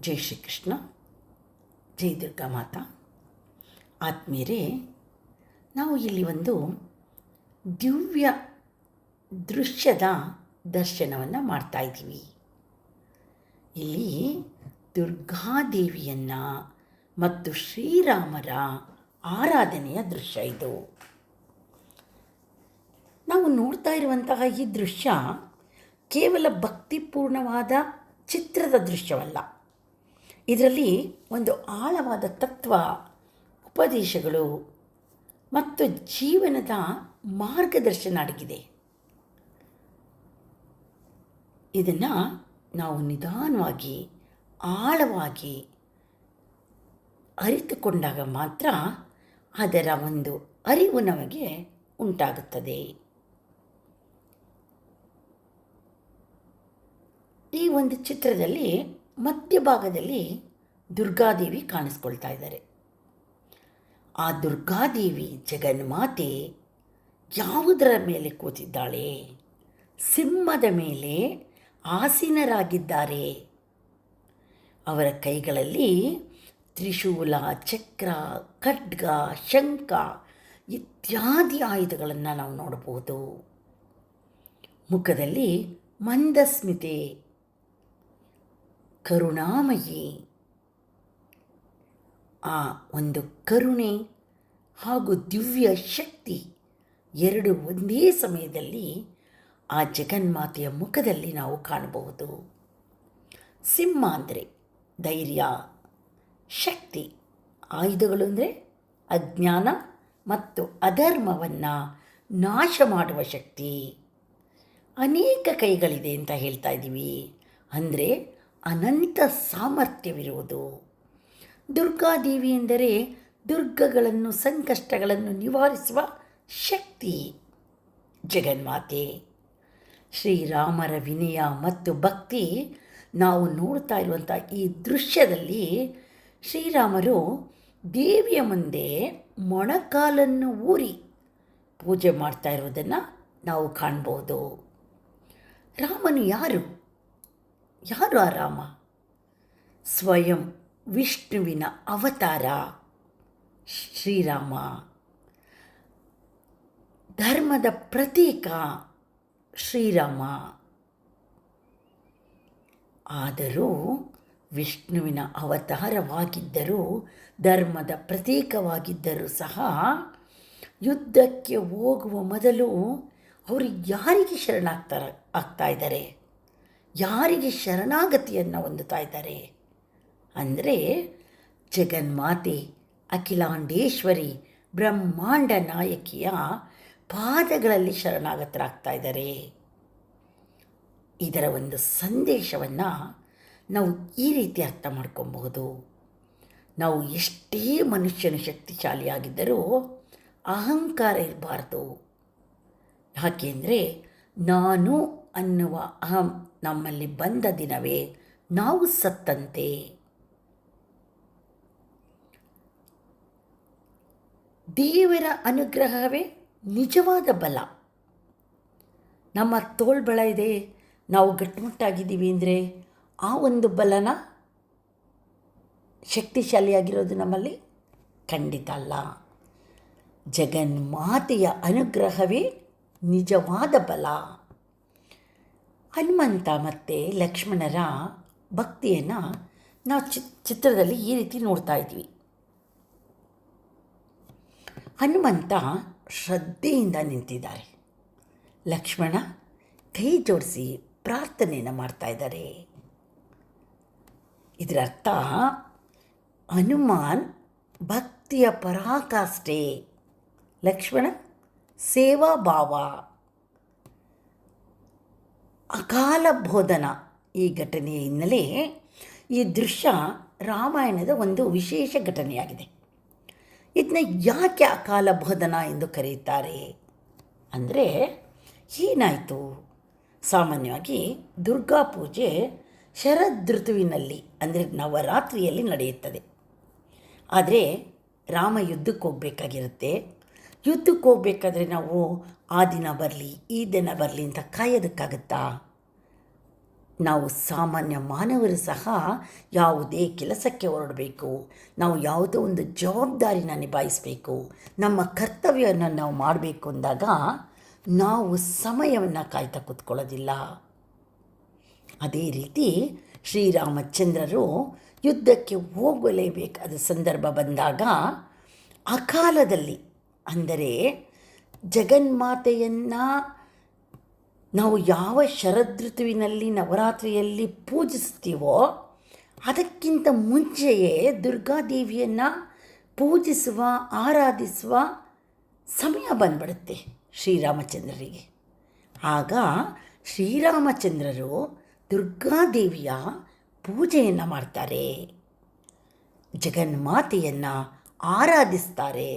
ಜೈ ಶ್ರೀಕೃಷ್ಣ, ಜೈ ದುರ್ಗಾ ಮಾತಾ. ಆತ್ಮೀಯರೇ, ನಾವು ಇಲ್ಲಿ ಒಂದು ದಿವ್ಯ ದೃಶ್ಯದ ದರ್ಶನವನ್ನು ಮಾಡ್ತಾಯಿದ್ದೀವಿ. ಇಲ್ಲಿ ದುರ್ಗಾದೇವಿಯನ್ನು ಮತ್ತು ಶ್ರೀರಾಮರ ಆರಾಧನೆಯ ದೃಶ್ಯ ಇದು. ನಾವು ನೋಡ್ತಾ ಇರುವಂತಹ ಈ ದೃಶ್ಯ ಕೇವಲ ಭಕ್ತಿಪೂರ್ಣವಾದ ಚಿತ್ರದ ದೃಶ್ಯವಲ್ಲ. ಇದರಲ್ಲಿ ಒಂದು ಆಳವಾದ ತತ್ವ, ಉಪದೇಶಗಳು ಮತ್ತು ಜೀವನದ ಮಾರ್ಗದರ್ಶನ ಅಡಗಿದೆ. ಇದನ್ನು ನಾವು ನಿಧಾನವಾಗಿ ಆಳವಾಗಿ ಅರಿತುಕೊಂಡಾಗ ಮಾತ್ರ ಅದರ ಒಂದು ಅರಿವು ನಮಗೆ ಉಂಟಾಗುತ್ತದೆ. ಈ ಒಂದು ಚಿತ್ರದಲ್ಲಿ ಮಧ್ಯಭಾಗದಲ್ಲಿ ದುರ್ಗಾದೇವಿ ಕಾಣಿಸ್ಕೊಳ್ತಾ ಇದ್ದಾರೆ. ಆ ದುರ್ಗಾದೇವಿ ಜಗನ್ಮಾತೆ ಯಾವುದರ ಮೇಲೆ ಕೂತಿದ್ದಾಳೆ? ಸಿಂಹದ ಮೇಲೆ ಆಸೀನರಾಗಿದ್ದಾರೆ. ಅವರ ಕೈಗಳಲ್ಲಿ ತ್ರಿಶೂಲ, ಚಕ್ರ, ಖಡ್ಗ, ಶಂಖ ಇತ್ಯಾದಿ ಆಯುಧಗಳನ್ನು ನಾವು ನೋಡಬಹುದು. ಮುಖದಲ್ಲಿ ಮಂದಸ್ಮಿತೆ, ಕರುಣಾಮಯಿ. ಆ ಒಂದು ಕರುಣೆ ಹಾಗೂ ದಿವ್ಯ ಶಕ್ತಿ ಎರಡು ಒಂದೇ ಸಮಯದಲ್ಲಿ ಆ ಜಗನ್ಮಾತೆಯ ಮುಖದಲ್ಲಿ ನಾವು ಕಾಣಬಹುದು. ಸಿಂಹ ಅಂದರೆ ಧೈರ್ಯ, ಶಕ್ತಿ. ಆಯುಧಗಳು ಅಂದರೆ ಅಜ್ಞಾನ ಮತ್ತು ಅಧರ್ಮವನ್ನು ನಾಶ ಮಾಡುವ ಶಕ್ತಿ. ಅನೇಕ ಕೈಗಳಿದೆ ಅಂತ ಹೇಳ್ತಾ ಇದ್ದೀವಿ, ಅಂದರೆ ಅನಂತ ಸಾಮರ್ಥ್ಯವಿರುವುದು. ದುರ್ಗಾದೇವಿ ಎಂದರೆ ದುರ್ಗಗಳನ್ನು, ಸಂಕಷ್ಟಗಳನ್ನು ನಿವಾರಿಸುವ ಶಕ್ತಿ ಜಗನ್ಮಾತೆ. ಶ್ರೀರಾಮರ ವಿನಯ ಮತ್ತು ಭಕ್ತಿ ನಾವು ನೋಡ್ತಾ ಇರುವಂಥ ಈ ದೃಶ್ಯದಲ್ಲಿ ಶ್ರೀರಾಮರು ದೇವಿಯ ಮುಂದೆ ಮೊಣಕಾಲನ್ನು ಊರಿ ಪೂಜೆ ಮಾಡ್ತಾ ಇರುವುದನ್ನು ನಾವು ಕಾಣ್ಬೋದು. ರಾಮನು ಯಾರು ಆ ರಾಮ? ಸ್ವಯಂ ವಿಷ್ಣುವಿನ ಅವತಾರ ಶ್ರೀರಾಮ. ಧರ್ಮದ ಪ್ರತೀಕ ಶ್ರೀರಾಮ. ಆದರೂ ವಿಷ್ಣುವಿನ ಅವತಾರವಾಗಿದ್ದರೂ, ಧರ್ಮದ ಪ್ರತೀಕವಾಗಿದ್ದರೂ ಸಹ ಯುದ್ಧಕ್ಕೆ ಹೋಗುವ ಮೊದಲು ಅವರು ಯಾರಿಗೆ ಆಗ್ತಾ ಇದ್ದಾರೆ? ಯಾರಿಗೆ ಶರಣಾಗತಿಯನ್ನು ಹೊಂದುತ್ತಾ ಇದ್ದಾರೆ ಅಂದರೆ ಜಗನ್ಮಾತೆ, ಅಖಿಲಾಂಡೇಶ್ವರಿ, ಬ್ರಹ್ಮಾಂಡ ನಾಯಕಿಯ ಪಾದಗಳಲ್ಲಿ ಶರಣಾಗತರಾಗ್ತಾ ಇದ್ದಾರೆ. ಇದರ ಒಂದು ಸಂದೇಶವನ್ನು ನಾವು ಈ ರೀತಿ ಅರ್ಥ ಮಾಡ್ಕೊಬಹುದು. ನಾವು ಎಷ್ಟೇ ಮನುಷ್ಯನು ಶಕ್ತಿಶಾಲಿಯಾಗಿದ್ದರೂ ಅಹಂಕಾರ ಇರಬಾರ್ದು. ಯಾಕೆಂದರೆ ನಾನು ಅನ್ನುವ ಅಹಂ ನಮ್ಮಲ್ಲಿ ಬಂದ ದಿನವೇ ನಾವು ಸತ್ತಂತೆ. ದೇವರ ಅನುಗ್ರಹವೇ ನಿಜವಾದ ಬಲ. ನಮ್ಮ ತೋಳ್ಬಲ ಇದೆ, ನಾವು ಗಟ್ಟುಮುಟ್ಟಾಗಿದ್ದೀವಿ ಅಂದರೆ ಆ ಒಂದು ಬಲನ ಶಕ್ತಿಶಾಲಿಯಾಗಿರೋದು ನಮ್ಮಲ್ಲಿ ಖಂಡಿತ ಅಲ್ಲ. ಜಗನ್ಮಾತೆಯ ಅನುಗ್ರಹವೇ ನಿಜವಾದ ಬಲ. ಹನುಮಂತ ಮತ್ತು ಲಕ್ಷ್ಮಣರ ಭಕ್ತಿಯನ್ನು ನಾವು ಚಿತ್ರದಲ್ಲಿ ಈ ರೀತಿ ನೋಡ್ತಾ ಇದ್ವಿ. ಹನುಮಂತ ಶ್ರದ್ಧೆಯಿಂದ ನಿಂತಿದ್ದಾರೆ, ಲಕ್ಷ್ಮಣ ಕೈ ಜೋಡಿಸಿ ಪ್ರಾರ್ಥನೆಯನ್ನು ಮಾಡ್ತಾ ಇದ್ದಾರೆ. ಇದರ ಅರ್ಥ ಹನುಮಾನ್ ಭಕ್ತಿಯ ಪರಾಕಾಷ್ಠೆ, ಲಕ್ಷ್ಮಣ ಸೇವಾಭಾವ, ಅಕಾಲ ಬೋಧನ. ಈ ಘಟನೆಯ ಹಿನ್ನೆಲೆ ಈ ದೃಶ್ಯ ರಾಮಾಯಣದ ಒಂದು ವಿಶೇಷ ಘಟನೆಯಾಗಿದೆ. ಇದನ್ನ ಯಾಕೆ ಅಕಾಲ ಬೋಧನ ಎಂದು ಕರೆಯುತ್ತಾರೆ ಅಂದರೆ, ಏನಾಯಿತು? ಸಾಮಾನ್ಯವಾಗಿ ದುರ್ಗಾ ಪೂಜೆ ಶರದೃತುವಿನಲ್ಲಿ ಅಂದರೆ ನವರಾತ್ರಿಯಲ್ಲಿ ನಡೆಯುತ್ತದೆ. ಆದರೆ ರಾಮ ಯುದ್ಧಕ್ಕೆ ಹೋಗಬೇಕಾಗಿರುತ್ತೆ. ಯುದ್ಧಕ್ಕೆ ಹೋಗ್ಬೇಕಾದ್ರೆ ನಾವು ಆ ದಿನ ಬರಲಿ ಈ ದಿನ ಬರಲಿ ಅಂತ ಕಾಯೋದಕ್ಕಾಗತ್ತಾ? ನಾವು ಸಾಮಾನ್ಯ ಮಾನವರು ಸಹ ಯಾವುದೇ ಕೆಲಸಕ್ಕೆ ಹೊರಡಬೇಕು, ನಾವು ಯಾವುದೋ ಒಂದು ಜವಾಬ್ದಾರಿನ ನಿಭಾಯಿಸಬೇಕು, ನಮ್ಮ ಕರ್ತವ್ಯವನ್ನು ನಾವು ಮಾಡಬೇಕು ಅಂದಾಗ ನಾವು ಸಮಯವನ್ನು ಕಾಯ್ತಾ ಕೂತ್ಕೊಳ್ಳೋದಿಲ್ಲ. ಅದೇ ರೀತಿ ಶ್ರೀರಾಮಚಂದ್ರರು ಯುದ್ಧಕ್ಕೆ ಹೋಗಲೇಬೇಕಾದ ಸಂದರ್ಭ ಬಂದಾಗ ಅಕಾಲದಲ್ಲಿ, ಅಂದರೆ ಜಗನ್ಮಾತೆಯನ್ನು ನಾವು ಯಾವ ಶರದೃತುವಿನಲ್ಲಿ ನವರಾತ್ರಿಯಲ್ಲಿ ಪೂಜಿಸ್ತೀವೋ ಅದಕ್ಕಿಂತ ಮುಂಚೆಯೇ ದುರ್ಗಾದೇವಿಯನ್ನು ಪೂಜಿಸುವ ಆರಾಧಿಸುವ ಸಮಯ ಬಂದ್ಬಿಡುತ್ತೆ ಶ್ರೀರಾಮಚಂದ್ರರಿಗೆ. ಆಗ ಶ್ರೀರಾಮಚಂದ್ರರು ದುರ್ಗಾದೇವಿಯ ಪೂಜೆಯನ್ನು ಮಾಡ್ತಾರೆ, ಜಗನ್ಮಾತೆಯನ್ನು ಆರಾಧಿಸ್ತಾರೆ.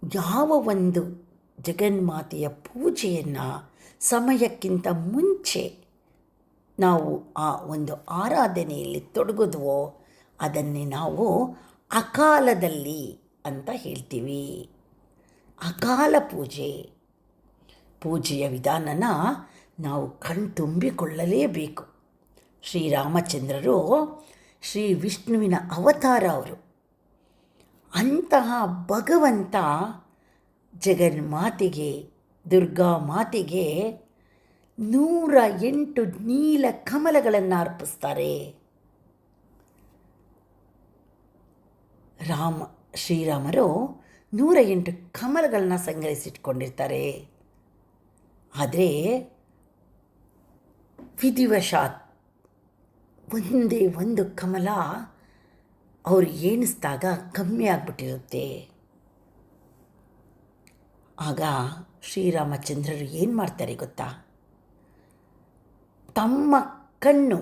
ಯಾವ ಒಂದು ಜಗನ್ಮಾತೆಯ ಪೂಜೆಯನ್ನು ಸಮಯಕ್ಕಿಂತ ಮುಂಚೆ ನಾವು ಆ ಒಂದು ಆರಾಧನೆಯಲ್ಲಿ ತೊಡಗಿದ್ವೋ ಅದನ್ನೇ ನಾವು ಅಕಾಲದಲ್ಲಿ ಅಂತ ಹೇಳ್ತೀವಿ. ಅಕಾಲ ಪೂಜೆಯ ವಿಧಾನನ ನಾವು ಕಣ್ತುಂಬಿಕೊಳ್ಳಲೇಬೇಕು. ಶ್ರೀರಾಮಚಂದ್ರರು ಶ್ರೀ ವಿಷ್ಣುವಿನ ಅವತಾರ ಅವರು. ಅಂತಹ ಭಗವಂತ ಜಗನ್ಮಾತೆಗೆ, ದುರ್ಗಾ ಮಾತೆಗೆ 108 ನೀಲ ಕಮಲಗಳನ್ನು ಅರ್ಪಿಸ್ತಾರೆ. ಶ್ರೀರಾಮರು 108 ಕಮಲಗಳನ್ನ ಸಂಗ್ರಹಿಸಿಟ್ಕೊಂಡಿರ್ತಾರೆ. ಆದರೆ ವಿಧಿವಶಾತ್ ಒಂದೇ ಒಂದು ಕಮಲ ಅವರು ಎಣಿಸಿದಾಗ ಕಮ್ಮಿ ಆಗಿಬಿಟ್ಟಿರುತ್ತೆ. ಆಗ ಶ್ರೀರಾಮಚಂದ್ರರು ಏನು ಮಾಡ್ತಾರೆ ಗೊತ್ತಾ? ತಮ್ಮ ಕಣ್ಣು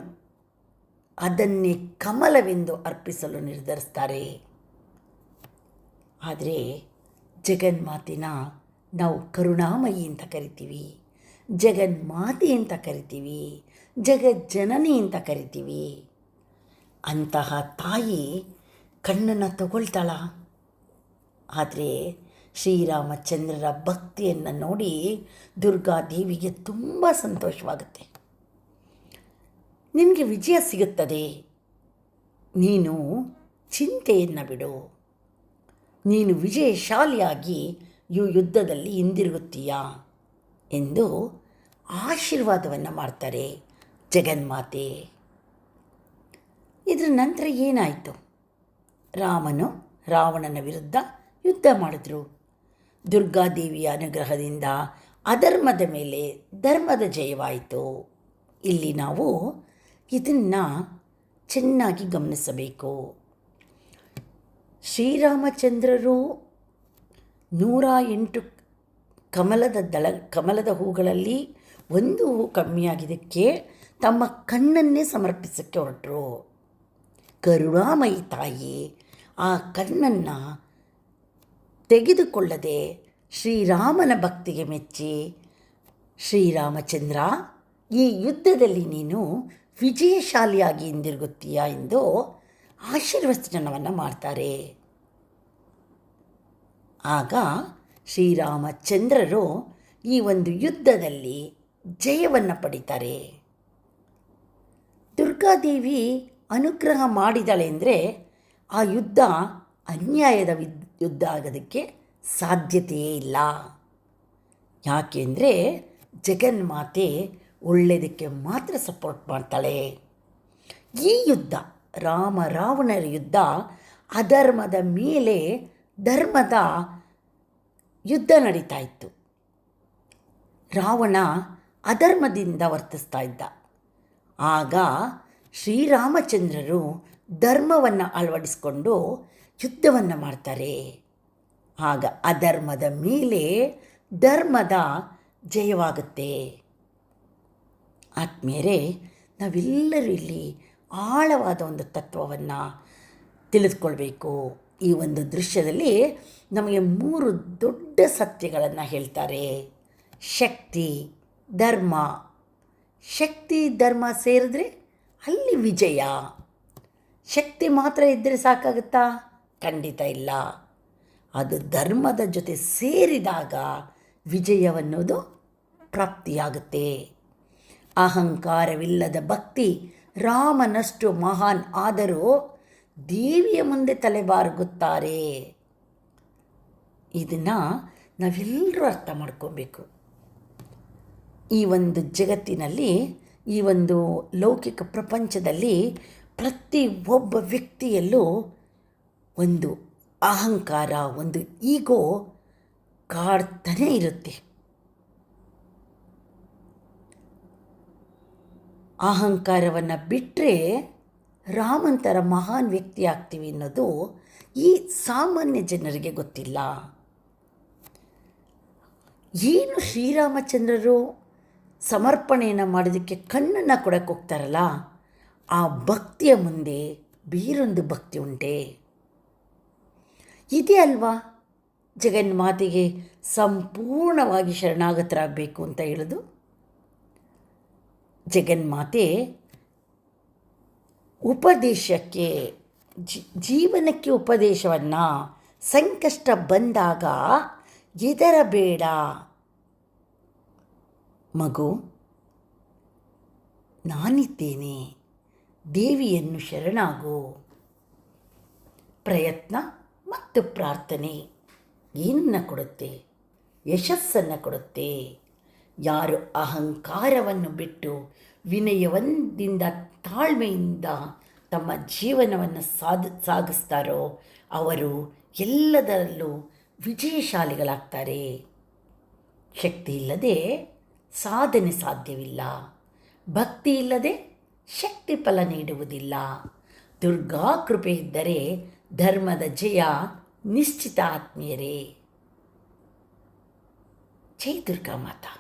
ಅದನ್ನೇ ಕಮಲವೆಂದು ಅರ್ಪಿಸಲು ನಿರ್ಧರಿಸ್ತಾರೆ. ಆದರೆ ಜಗನ್ಮಾತಿನ ನಾವು ಕರುಣಾಮಯಿ ಅಂತ ಕರಿತೀವಿ, ಜಗನ್ಮಾತೆ ಅಂತ ಕರಿತೀವಿ, ಜಗಜ್ಜನನಿ ಅಂತ ಕರಿತೀವಿ. ಅಂತಹ ತಾಯಿ ಕಣ್ಣನ್ನು ತಗೊಳ್ತಾಳ. ಆದರೆ ಶ್ರೀರಾಮಚಂದ್ರರ ಭಕ್ತಿಯನ್ನು ನೋಡಿ ದುರ್ಗಾದೇವಿಗೆ ತುಂಬ ಸಂತೋಷವಾಗುತ್ತೆ. ನಿನಗೆ ವಿಜಯ ಸಿಗುತ್ತದೆ, ನೀನು ಚಿಂತೆಯನ್ನು ಬಿಡು, ನೀನು ವಿಜಯಶಾಲಿಯಾಗಿ ಈ ಯುದ್ಧದಲ್ಲಿ ಹಿಂದಿರುಗುತ್ತೀಯಾ ಎಂದು ಆಶೀರ್ವಾದವನ್ನು ಮಾಡ್ತಾರೆ ಜಗನ್ಮಾತೆ. ಇದರ ನಂತರ ಏನಾಯಿತು? ರಾಮನು ರಾವಣನ ವಿರುದ್ಧ ಯುದ್ಧ ಮಾಡಿದ್ರು. ದುರ್ಗಾದೇವಿಯ ಅನುಗ್ರಹದಿಂದ ಅಧರ್ಮದ ಮೇಲೆ ಧರ್ಮದ ಜಯವಾಯಿತು. ಇಲ್ಲಿ ನಾವು ಇದನ್ನು ಚೆನ್ನಾಗಿ ಗಮನಿಸಬೇಕು. ಶ್ರೀರಾಮಚಂದ್ರರು 108 ಕಮಲದ ಹೂಗಳಲ್ಲಿ ಒಂದು ಹೂ ಕಮ್ಮಿಯಾಗಿದ್ದಕ್ಕೆ ತಮ್ಮ ಕಣ್ಣನ್ನೇ ಸಮರ್ಪಿಸೋಕ್ಕೆ ಹೊರಟರು. ಕರುಣಾಮಯಿ ತಾಯಿ ಆ ಕಣ್ಣನ್ನು ತೆಗೆದುಕೊಳ್ಳದೆ ಶ್ರೀರಾಮನ ಭಕ್ತಿಗೆ ಮೆಚ್ಚಿ, ಶ್ರೀರಾಮಚಂದ್ರ ಈ ಯುದ್ಧದಲ್ಲಿ ನೀನು ವಿಜಯಶಾಲಿಯಾಗಿ ಹಿಂದಿರುಗುತ್ತೀಯಾ ಎಂದು ಆಶೀರ್ವಚನವನ್ನು ಮಾಡ್ತಾರೆ. ಆಗ ಶ್ರೀರಾಮಚಂದ್ರರು ಈ ಒಂದು ಯುದ್ಧದಲ್ಲಿ ಜಯವನ್ನು ಪಡಿತಾರೆ. ದುರ್ಗಾದೇವಿ ಅನುಗ್ರಹ ಮಾಡಿದಾಳೆ ಅಂದರೆ ಆ ಯುದ್ಧ ಅನ್ಯಾಯದ ಯುದ್ಧ ಆಗೋದಕ್ಕೆ ಸಾಧ್ಯತೆಯೇ ಇಲ್ಲ. ಯಾಕೆಂದರೆ ಜಗನ್ಮಾತೆ ಒಳ್ಳೆಯದಕ್ಕೆ ಮಾತ್ರ ಸಪೋರ್ಟ್ ಮಾಡ್ತಾಳೆ. ಈ ಯುದ್ಧ, ರಾವಣರ ಯುದ್ಧ, ಅಧರ್ಮದ ಮೇಲೆ ಧರ್ಮದ ಯುದ್ಧ ನಡೀತಾ ಇತ್ತು. ರಾವಣ ಅಧರ್ಮದಿಂದ ವರ್ತಿಸ್ತಾ ಇದ್ದ. ಆಗ ಶ್ರೀರಾಮಚಂದ್ರರು ಧರ್ಮವನ್ನು ಅಳವಡಿಸಿಕೊಂಡು ಯುದ್ಧವನ್ನು ಮಾಡ್ತಾರೆ. ಆಗ ಅಧರ್ಮದ ಮೇಲೆ ಧರ್ಮದ ಜಯವಾಗುತ್ತೆ. ಆತ್ಮೀಯರೇ, ನಾವೆಲ್ಲರೂ ಇಲ್ಲಿ ಆಳವಾದ ಒಂದು ತತ್ವವನ್ನು ತಿಳಿದುಕೊಳ್ಬೇಕು. ಈ ಒಂದು ದೃಶ್ಯದಲ್ಲಿ ನಮಗೆ 3 ದೊಡ್ಡ ಸತ್ಯಗಳನ್ನು ಹೇಳ್ತಾರೆ. ಶಕ್ತಿ, ಧರ್ಮ. ಶಕ್ತಿ ಧರ್ಮ ಸೇರಿದ್ರೆ ಅಲ್ಲಿ ವಿಜಯ. ಶಕ್ತಿ ಮಾತ್ರ ಇದ್ದರೆ ಸಾಕಾಗುತ್ತಾ? ಖಂಡಿತ ಇಲ್ಲ. ಅದು ಧರ್ಮದ ಜೊತೆ ಸೇರಿದಾಗ ವಿಜಯವನ್ನೋದು ಪ್ರಾಪ್ತಿಯಾಗುತ್ತೆ. ಅಹಂಕಾರವಿಲ್ಲದ ಭಕ್ತಿ ರಾಮನಷ್ಟು ಮಹಾನ್ ಆದರೂ ದೇವಿಯ ಮುಂದೆ ತಲೆಬಾಗುತ್ತಾರೆ. ಇದನ್ನು ನಾವೆಲ್ಲರೂ ಅರ್ಥ ಮಾಡ್ಕೊಬೇಕು. ಈ ಒಂದು ಜಗತ್ತಿನಲ್ಲಿ, ಈ ಒಂದು ಲೌಕಿಕ ಪ್ರಪಂಚದಲ್ಲಿ ಪ್ರತಿ ಒಬ್ಬ ವ್ಯಕ್ತಿಯಲ್ಲೂ ಒಂದು ಅಹಂಕಾರ, ಒಂದು ಈಗೋ ಕಾಡ್ತಾನೇ ಇರುತ್ತೆ. ಅಹಂಕಾರವನ್ನು ಬಿಟ್ಟರೆ ರಾಮಂತರ ಮಹಾನ್ ವ್ಯಕ್ತಿ ಆಗ್ತೀವಿ ಅನ್ನೋದು ಈ ಸಾಮಾನ್ಯ ಜನರಿಗೆ ಗೊತ್ತಿಲ್ಲ. ಏನು ಶ್ರೀರಾಮಚಂದ್ರರು ಸಮರ್ಪಣೆಯನ್ನು ಮಾಡೋದಕ್ಕೆ ಕಣ್ಣನ್ನು ಕೊಡಕ್ಕೆ ಹೋಗ್ತಾರಲ್ಲ, ಆ ಭಕ್ತಿಯ ಮುಂದೆ ಬೇರೊಂದು ಭಕ್ತಿ ಉಂಟೆ. ಇದೇ ಅಲ್ವಾ ಜಗನ್ಮಾತೆಗೆ ಸಂಪೂರ್ಣವಾಗಿ ಶರಣಾಗತರಾಗಬೇಕು ಅಂತ ಹೇಳೋದು. ಜಗನ್ಮಾತೆ ಉಪದೇಶಕ್ಕೆ, ಜೀವನಕ್ಕೆ ಉಪದೇಶವನ್ನು, ಸಂಕಷ್ಟ ಬಂದಾಗ ಹೆದರಬೇಡ ಮಗು, ನಾನಿದ್ದೇನೆ, ದೇವಿಯನ್ನು ಶರಣಾಗು. ಪ್ರಯತ್ನ ಮತ್ತು ಪ್ರಾರ್ಥನೆ ಏನನ್ನು ಕೊಡುತ್ತೆ? ಯಶಸ್ಸನ್ನು ಕೊಡುತ್ತೆ. ಯಾರು ಅಹಂಕಾರವನ್ನು ಬಿಟ್ಟು ವಿನಯದಿಂದ, ತಾಳ್ಮೆಯಿಂದ ತಮ್ಮ ಜೀವನವನ್ನು ಸಾಗಿಸ್ತಾರೋ ಅವರು ಎಲ್ಲದರಲ್ಲೂ ವಿಜಯಶಾಲಿಗಳಾಗ್ತಾರೆ. ಶಕ್ತಿ ಇಲ್ಲದೆ ಸಾಧನೆ ಸಾಧ್ಯವಿಲ್ಲ. ಭಕ್ತಿ ಇಲ್ಲದೆ ಶಕ್ತಿ ಫಲ ನೀಡುವುದಿಲ್ಲ. ದುರ್ಗಾ ಕೃಪೆ ಇದ್ದರೆ ಧರ್ಮದ ಜಯ ನಿಶ್ಚಿತ ಆತ್ಮೀಯರೇ. ಜೈ ದುರ್ಗಾ ಮಾತಾ.